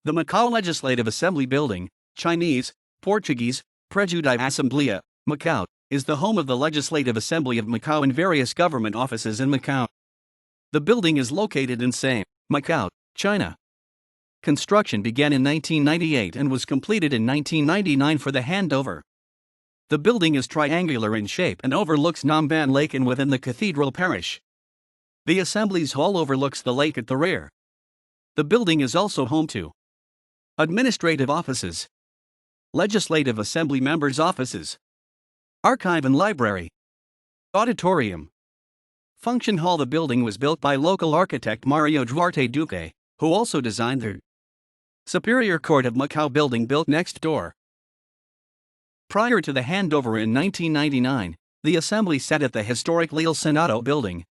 The Macau Legislative Assembly Building, Chinese, Portuguese, Prédio da Assembleia, Macau, is the home of the Legislative Assembly of Macau and various government offices in Macau. The building is located in Same, Macau, China. Construction began in 1998 and was completed in 1999 for the handover. The building is triangular in shape and overlooks Nam Ban Lake and within the Cathedral Parish. The Assembly's hall overlooks the lake at the rear. The building is also home to administrative offices, Legislative Assembly members' offices, archive and library, auditorium, function hall. The building was built by local architect Mario Duarte Duque, who also designed the Superior Court of Macau building built next door. Prior to the handover in 1999, the Assembly sat at the historic Leal Senado building,